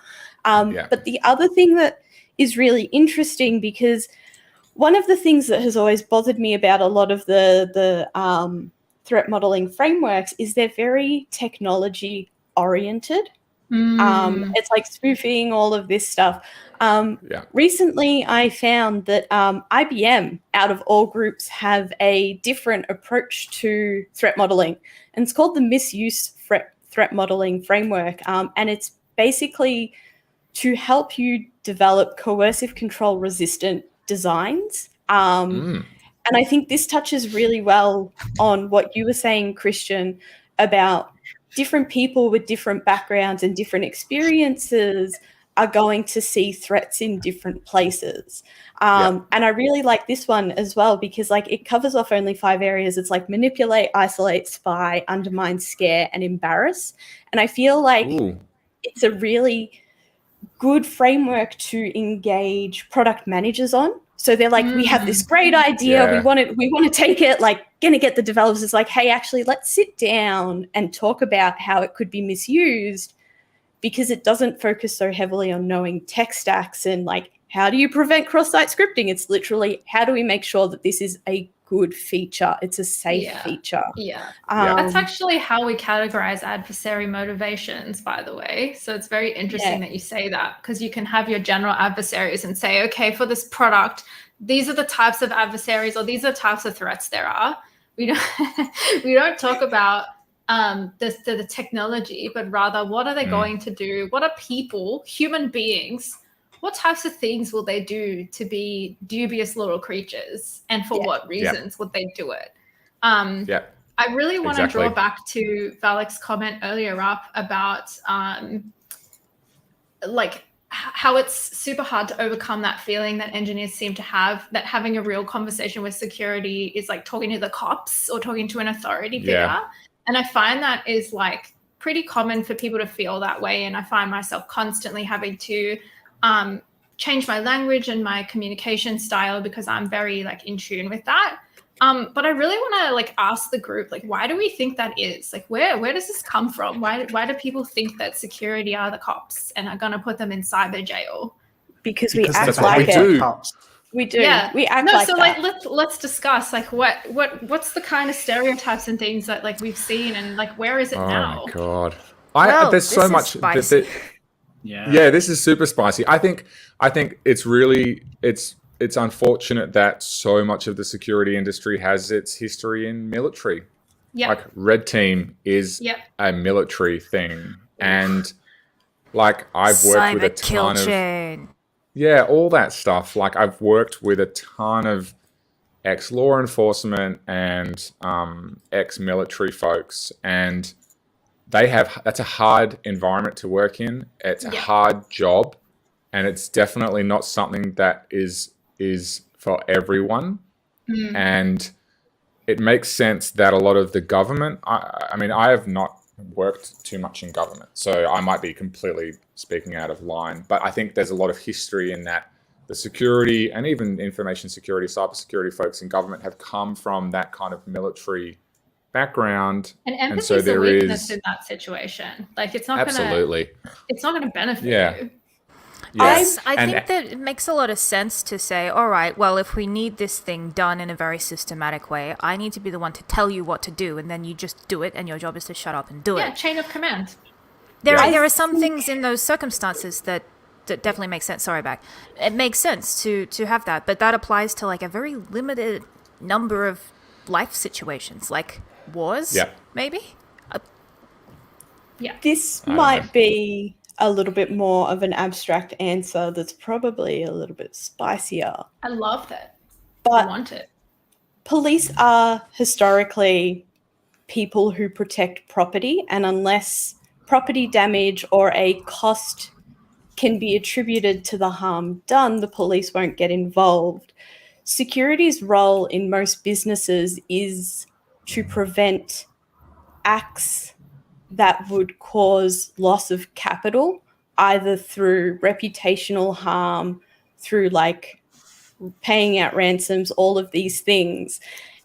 But the other thing that is really interesting, because one of the things that has always bothered me about a lot of the threat modeling frameworks is they're very technology oriented. It's like spoofing, all of this stuff. Recently, I found that IBM, out of all groups, have a different approach to threat modeling, and it's called the misuse threat modeling framework. And it's basically to help you develop coercive control resistant designs. And I think this touches really well on what you were saying, Christian, about different people with different backgrounds and different experiences are going to see threats in different places. And I really like this one as well, because like it covers off only 5 areas. It's like manipulate, isolate, spy, undermine, scare, and embarrass. And I feel like it's a really good framework to engage product managers on. So they're like, we have this great idea. We want to take it, like, gonna get the developers. It's like, hey, actually, let's sit down and talk about how it could be misused, because it doesn't focus so heavily on knowing tech stacks and like, how do you prevent cross-site scripting? It's literally, how do we make sure that this is a good feature? It's a safe feature. That's actually how we categorize adversary motivations, by the way. So it's very interesting that you say that, because you can have your general adversaries and say, okay, for this product, these are the types of adversaries, or these are the types of threats there are. We don't talk about the technology, but rather, what are they going to do? What are people, human beings, what types of things will they do to be dubious little creatures, and for what reasons would they do it? I really want to draw back to Valek's comment earlier up about like how it's super hard to overcome that feeling that engineers seem to have, that having a real conversation with security is like talking to the cops or talking to an authority figure. And I find that is like pretty common for people to feel that way. And I find myself constantly having to change my language and my communication style, because I'm very like in tune with that. But I really want to like ask the group, like, why do we think that is? Like, where does this come from? Why do people think that security are the cops and are going to put them in cyber jail? Because we act that's like what it. we do. We do. Yeah. We act like so that. like let's discuss like what's the kind of stereotypes and things that like we've seen, and like where is it now? Oh my god. this There's so is much spicy. this is super spicy. I think it's really it's unfortunate that so much of the security industry has its history in military. Like red team is a military thing. And like I've worked with a ton of all that stuff. Like I've worked with a ton of ex-law enforcement and ex-military folks, and that's a hard environment to work in. It's a hard job, and it's definitely not something that is for everyone. And it makes sense that a lot of the government, I mean, I have not worked too much in government, so I might be completely speaking out of line, but I think there's a lot of history in that the security and even information security, cybersecurity folks in government have come from that kind of military background. And empathy and so is a there weakness is in that situation. Like it's not absolutely gonna benefit you. Yes, I think that it makes a lot of sense to say, all right, well, if we need this thing done in a very systematic way, I need to be the one to tell you what to do, and then you just do it, and your job is to shut up and do it. Yeah, chain of command. There are some things in those circumstances that definitely makes sense. Sorry, back. It makes sense to have that, but that applies to like a very limited number of life situations, like wars, maybe. Yeah. This don't might know. be a little bit more of an abstract answer that's probably a little bit spicier. I love that. But I want it. police are historically people who protect property, and unless property damage or a cost can be attributed to the harm done, the police won't get involved. Security's role in most businesses is to prevent acts that would cause loss of capital, either through reputational harm, through like paying out ransoms, all of these things.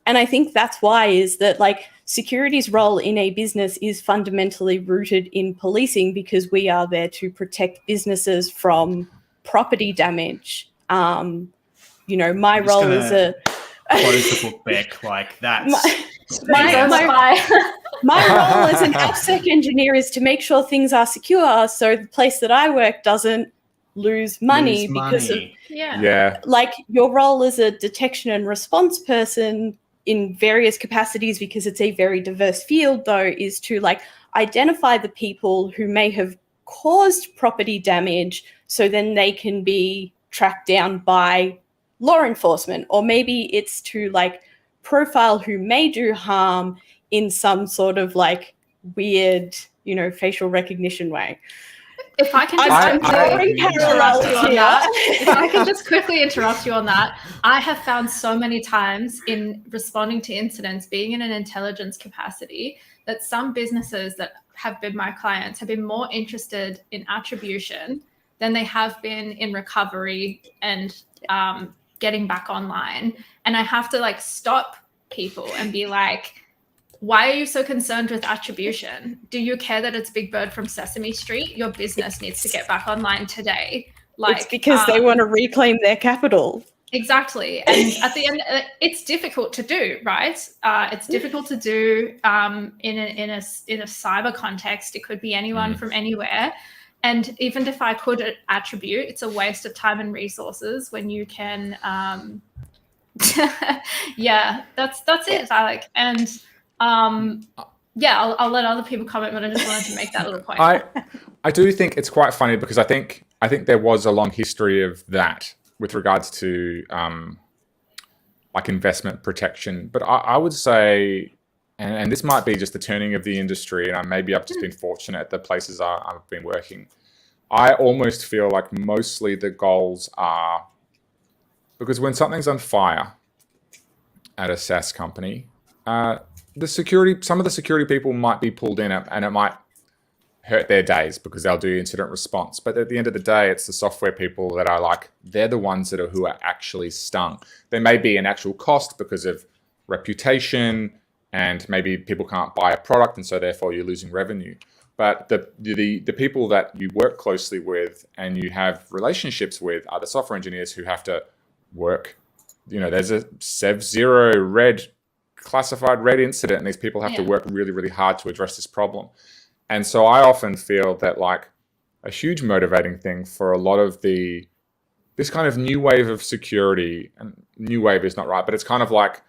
And I think that's why is that like security's role in a business is fundamentally rooted in policing, because we are there to protect businesses from property damage. You know, my I'm just role is gonna a close the book, Beck. Like that's my role as an AppSec engineer is to make sure things are secure, so the place that I work doesn't lose money because of like your role as a detection and response person in various capacities, because it's a very diverse field though, is to like identify the people who may have caused property damage, so then they can be tracked down by law enforcement. Or maybe it's to like profile who may do harm in some sort of like weird, you know, facial recognition way. If I can just quickly interrupt you on that, I have found so many times in responding to incidents, being in an intelligence capacity, that some businesses that have been my clients have been more interested in attribution than they have been in recovery and getting back online. And I have to like stop people and be like, why are you so concerned with attribution? Do you care that it's Big Bird from Sesame Street? Your business needs to get back online today. Like, it's because they want to reclaim their capital. Exactly. And at the end, it's difficult to do, right? It's difficult to do in a cyber context. It could be anyone from anywhere. And even if I could attribute, it's a waste of time and resources when you can. That's it, Alec. And I'll let other people comment, but I just wanted to make that little point. I do think it's quite funny, because I think there was a long history of that with regards to like investment protection. But I would say, and this might be just the turning of the industry, and maybe I've just been fortunate at the places I've been working. I almost feel like mostly the goals are, because when something's on fire at a SaaS company, some of the security people might be pulled in, and it might hurt their days because they'll do incident response. But at the end of the day, it's the software people that are like, they're the ones who are actually stung. There may be an actual cost because of reputation, and maybe people can't buy a product, and so therefore you're losing revenue. But the people that you work closely with and you have relationships with are the software engineers who have to work. You know, there's a Sev0 classified red incident, and these people have to work really, really hard to address this problem. And so I often feel that like a huge motivating thing for a lot of this kind of new wave of security, and new wave is not right, but it's kind of like,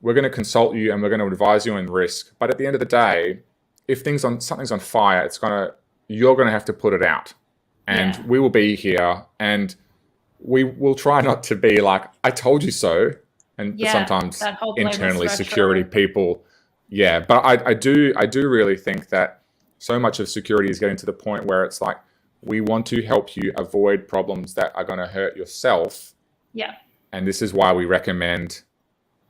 we're going to consult you and we're going to advise you on risk. But at the end of the day, if something's on fire, you're going to have to put it out, and we will be here, and we will try not to be like, I told you so. And sometimes internally security people, but I do really think that so much of security is getting to the point where it's like, we want to help you avoid problems that are going to hurt yourself. Yeah. And this is why we recommend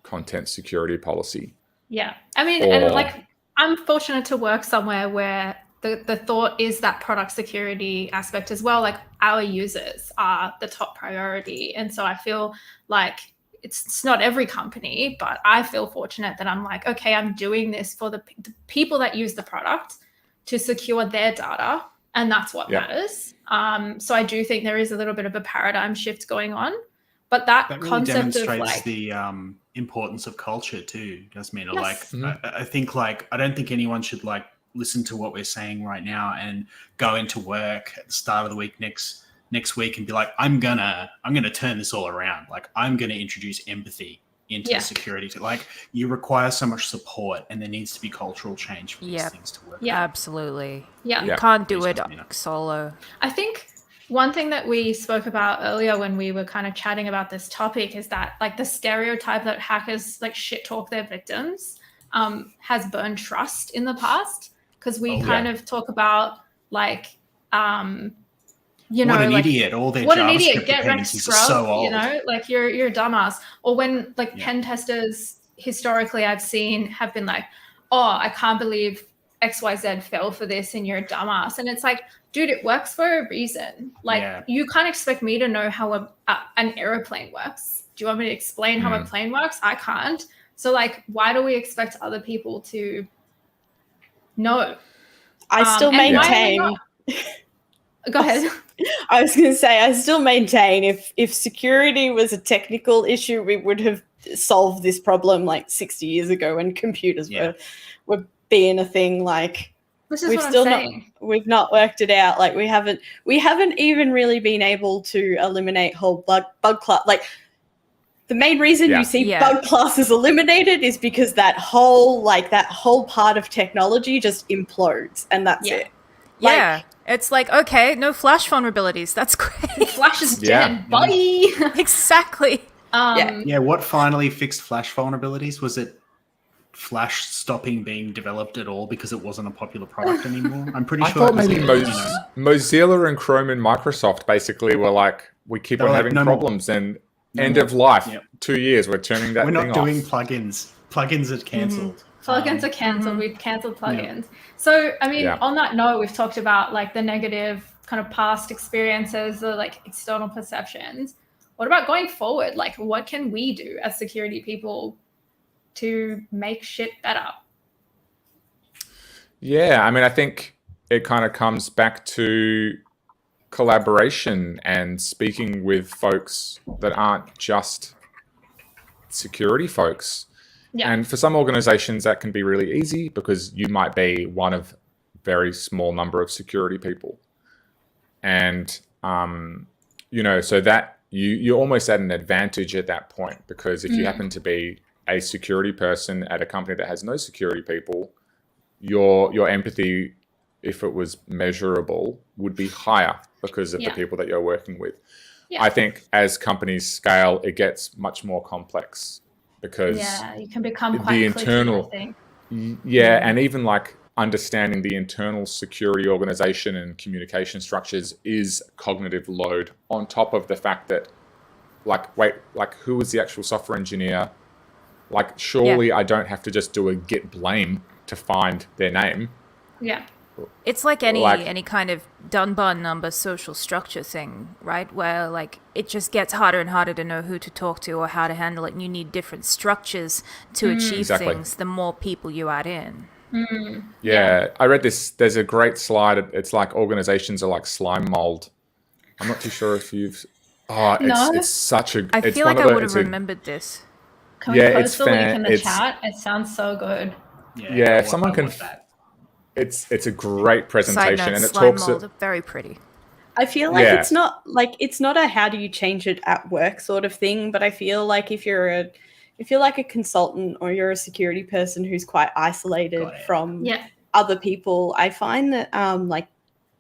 content security policy. Yeah. I mean, and like, I'm fortunate to work somewhere where the thought is that product security aspect as well. Like, our users are the top priority. And so I feel like it's not every company, but I feel fortunate that I'm like, okay, I'm doing this for the people that use the product to secure their data, and that's what matters. So I do think there is a little bit of a paradigm shift going on, but that really concept demonstrates of like the importance of culture too, Jasmina. Yes. Like, I think like, I don't think anyone should like listen to what we're saying right now and go into work at the start of the week next next week and be like, I'm gonna turn this all around. Like, I'm gonna introduce empathy into security. Like, you require so much support, and there needs to be cultural change for these things to work. Yeah, absolutely. Yeah, You can't do it solo. I think one thing that we spoke about earlier when we were kind of chatting about this topic is that, like, the stereotype that hackers like shit talk their victims has burned trust in the past, because we kind of talk about like you know, what an like, idiot! All their what an JavaScript idiot! Get wrecked, dependencies are scrub. so old. You know, like you're a dumbass. Or when like pen testers historically I've seen have been like, oh, I can't believe XYZ fell for this and you're a dumbass. And it's like, dude, it works for a reason. Like, you can't expect me to know how an airplane works. Do you want me to explain how a plane works? I can't. So like, why do we expect other people to know? I still maintain. Go ahead. I was going to say, I still maintain if security was a technical issue, we would have solved this problem like 60 years ago when computers were being a thing. Like, this is what I'm saying. We've not worked it out. Like, we haven't even really been able to eliminate whole bug class. Like, the main reason you see bug classes eliminated is because that whole part of technology just implodes, and that's it. Like, it's like, okay, no Flash vulnerabilities. That's great. Flash is dead. Bye. Exactly. What finally fixed Flash vulnerabilities? Was it Flash stopping being developed at all because it wasn't a popular product anymore? I'm pretty sure. I thought maybe Mozilla and Chrome and Microsoft basically were like, we keep on having problems and end of life. 2 years, we're turning that thing off. We're not doing plugins. Plugins are cancelled. Plugins are cancelled. We've cancelled plugins. So, I mean, on that note, we've talked about like the negative kind of past experiences, the like external perceptions. What about going forward? Like, what can we do as security people to make shit better? Yeah, I mean, I think it kind of comes back to collaboration and speaking with folks that aren't just security folks. And for some organizations, that can be really easy because you might be one of very small number of security people. And, so that you're almost at an advantage at that point, because if you happen to be a security person at a company that has no security people, your empathy, if it was measurable, would be higher because of the people that you're working with. I think as companies scale, it gets much more complex. Because you can become quite the internal, clicky, I think. And even like understanding the internal security organization and communication structures is cognitive load on top of the fact that, who is the actual software engineer? Like, surely I don't have to just do a git blame to find their name. Yeah. It's like any kind of Dunbar number social structure thing, right? Where like it just gets harder and harder to know who to talk to or how to handle it, and you need different structures to achieve things the more people you add in. I read this. There's a great slide. It's like organizations are like slime mold. I'm not too sure if you've. It's such a. I feel like I would have remembered this. Can we post the link in the chat? It sounds so good. Yeah, if someone can. It's a great presentation, and it talks. Very pretty. I feel like it's not a how do you change it at work sort of thing, but I feel like if you're like a consultant or you're a security person who's quite isolated from other people, I find that like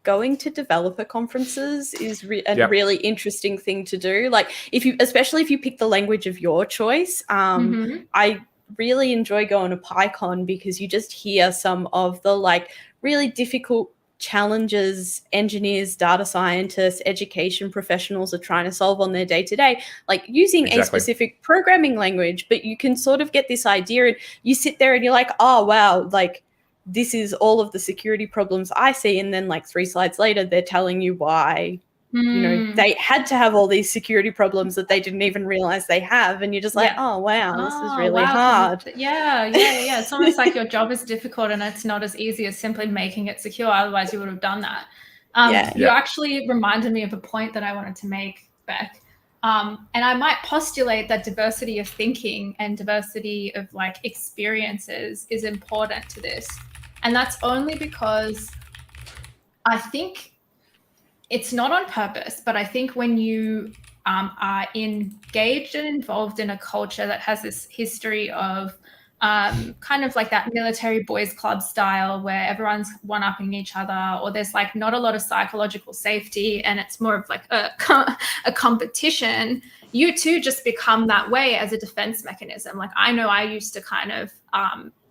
going to developer conferences is a really interesting thing to do. Like especially if you pick the language of your choice. I really enjoy going to PyCon because you just hear some of the like really difficult challenges engineers, data scientists, education professionals are trying to solve on their day-to-day, like using a specific programming language. But you can sort of get this idea and you sit there and you're like, oh wow, like this is all of the security problems I see. And then like 3 slides later, they're telling you why they had to have all these security problems that they didn't even realize they have. And you're just like, oh, wow, this is really hard. Yeah. It's almost like your job is difficult and it's not as easy as simply making it secure. Otherwise, you would have done that. You actually reminded me of a point that I wanted to make, Beck. And I might postulate that diversity of thinking and diversity of like experiences is important to this. And that's only because I think it's not on purpose, but I think when you are engaged and involved in a culture that has this history of kind of like that military boys club style where everyone's one-upping each other, or there's like not a lot of psychological safety and it's more of like a competition, you too just become that way as a defense mechanism. Like I know I used to kind of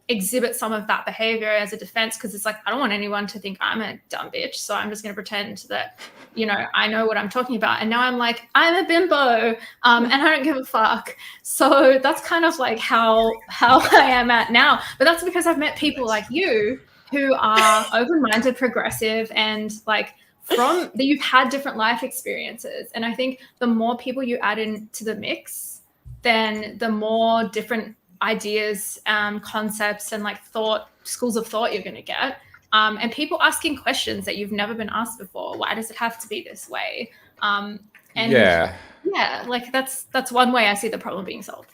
exhibit some of that behavior as a defense because it's like, I don't want anyone to think I'm a dumb bitch. So I'm just going to pretend that, you know, I know what I'm talking about. And now I'm like, I'm a bimbo and I don't give a fuck. So that's kind of like how I am at now. But that's because I've met people like you who are open-minded, progressive, and like from that you've had different life experiences. And I think the more people you add into the mix, then the more different ideas, concepts, and like schools of thought you're going to get, and people asking questions that you've never been asked before. Why does it have to be this way? And yeah, like that's one way I see the problem being solved.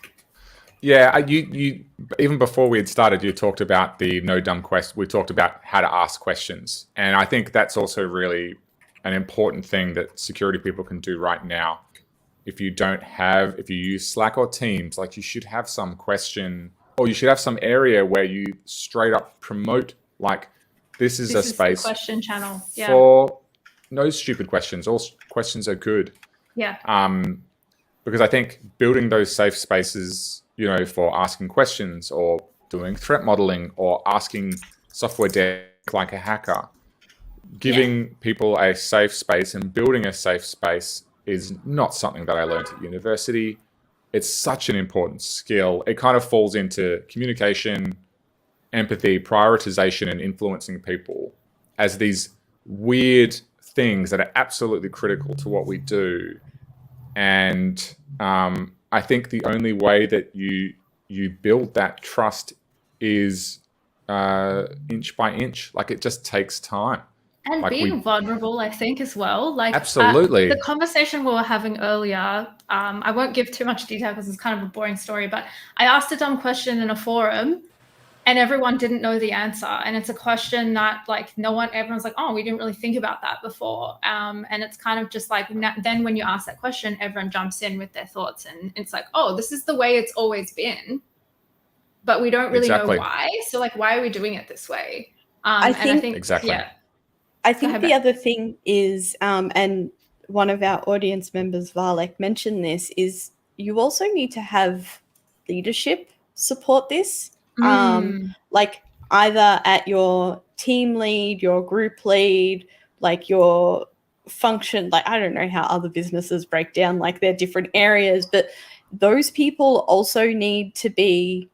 Yeah, you even before we had started, you talked about the no dumb question. We talked about how to ask questions, and I think that's also really an important thing that security people can do right now. If you use Slack or Teams, like you should have some question, or you should have some area where you straight up promote, like this is a space the question channel for no stupid questions. All questions are good. Yeah. Because I think building those safe spaces, you know, for asking questions or doing threat modeling or asking software dev like a hacker, giving people a safe space and building a safe space is not something that I learned at university. It's such an important skill. It kind of falls into communication, empathy, prioritization, and influencing people as these weird things that are absolutely critical to what we do. And I think the only way that you build that trust is inch by inch. Like it just takes time. And like being vulnerable, I think, as well. Like absolutely. The conversation we were having earlier, I won't give too much detail because it's kind of a boring story, but I asked a dumb question in a forum and everyone didn't know the answer. And it's a question that like everyone's like, oh, we didn't really think about that before. And it's kind of just like, then when you ask that question, everyone jumps in with their thoughts and it's like, oh, this is the way it's always been, but we don't really know why. So like, why are we doing it this way? I think exactly. Yeah. I think the other thing is, and one of our audience members, Valek, mentioned this, is you also need to have leadership support this. Like either at your team lead, your group lead, like your function, like I don't know how other businesses break down like their different areas, but those people also need to be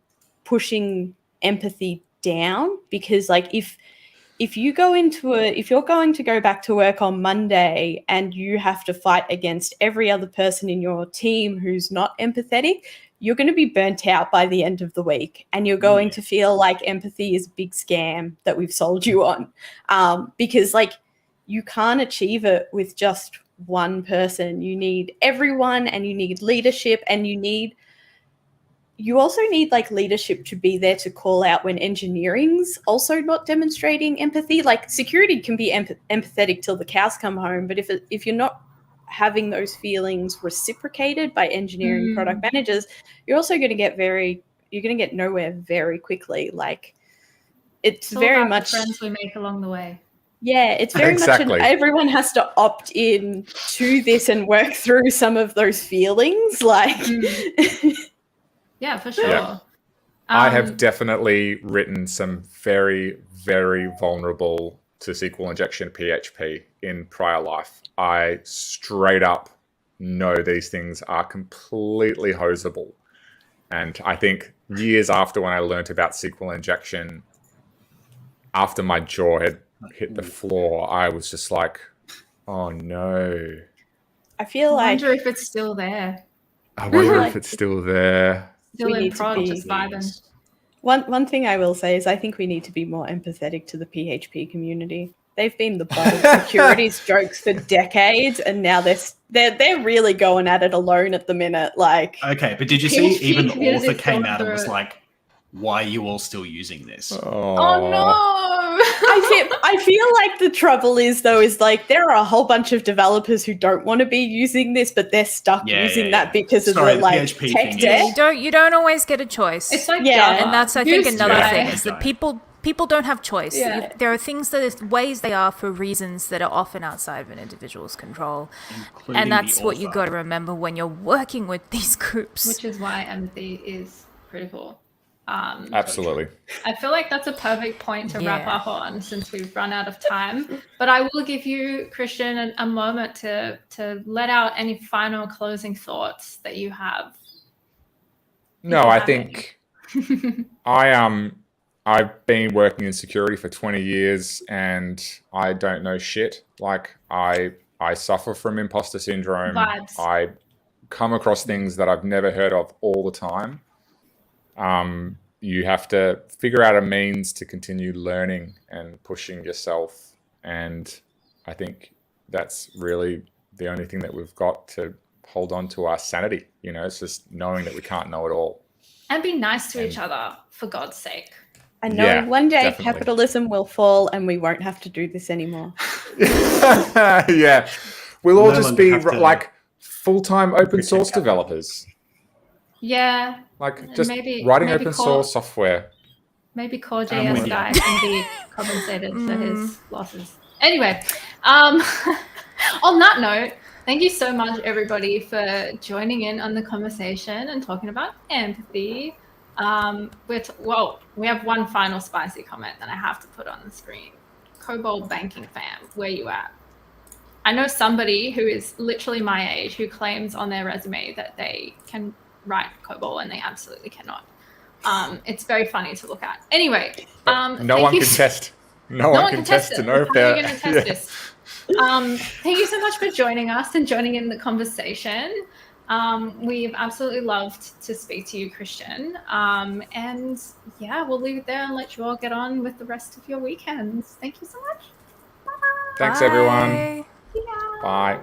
pushing empathy down, because like if you're going to go back to work on Monday and you have to fight against every other person in your team who's not empathetic, you're going to be burnt out by the end of the week, and you're going to feel like empathy is a big scam that we've sold you on, because like you can't achieve it with just one person. You need everyone, and you need leadership, and you also need like leadership to be there to call out when engineering's also not demonstrating empathy. Like security can be empathetic till the cows come home, but if you're not having those feelings reciprocated by engineering product managers, you're also going to get nowhere very quickly. Like it's very about much the friends we make along the way. Yeah, it's very much everyone has to opt in to this and work through some of those feelings. Like Yeah, for sure. Yeah. I have definitely written some very, very vulnerable to SQL injection PHP in prior life. I straight up know these things are completely hosable. And I think years after when I learned about SQL injection, after my jaw had hit the floor, I was just like, oh no. I wonder if it's still there. I wonder if it's still there. Still in prod, just vibing. One thing I will say is I think we need to be more empathetic to the PHP community. They've been the butt of security's jokes for decades, and now they're really going at it alone at the minute. Like, okay, but did you see even the author came out and was like, why are you all still using this? Oh no! I feel like the trouble is like there are a whole bunch of developers who don't want to be using this, but they're stuck using that because of the like PHP tech thing debt. is- You don't always get a choice. It's like Yeah. Java. And that's, I think, Used another by- thing is that people don't have choice. Yeah. There are things that is ways they are for reasons that are often outside of an individual's control. including And that's the what you author. got to remember when you're working with these groups. Which is why empathy is critical. Absolutely. I feel like that's a perfect point to wrap Yeah. up on since we've run out of time. But I will give you, Christian, a moment to let out any final closing thoughts that you have. No, you I have think I've been working in security for 20 years and I don't know shit. Like I suffer from imposter syndrome. Vibes. I come across things that I've never heard of all the time. You have to figure out a means to continue learning and pushing yourself. And I think that's really the only thing that we've got to hold on to our sanity. You know, it's just knowing that we can't know it all. And be nice to each other, for God's sake. I know Yeah, one day definitely. capitalism will fall and we won't have to do this anymore. Yeah. We'll all No just one be have to like full-time open protect source capital. developers. Yeah, Like just Maybe writing open call- source software. maybe core I'm JS with you. guy can be compensated for his losses. Anyway, on that note, thank you so much, everybody, for joining in on the conversation and talking about empathy. We have one final spicy comment that I have to put on the screen. Cobalt Banking Fam, where you at? I know somebody who is literally my age who claims on their resume that they can write COBOL and they absolutely cannot. It's very funny to look at. Anyway, No one can test. No one can test to know if How are they're we going to test this? Thank you so much for joining us and joining in the conversation. We've absolutely loved to speak to you, Christian. And yeah, we'll leave it there and let you all get on with the rest of your weekends. Thank you so much. Bye. Thanks, everyone. Bye. Yeah. Bye.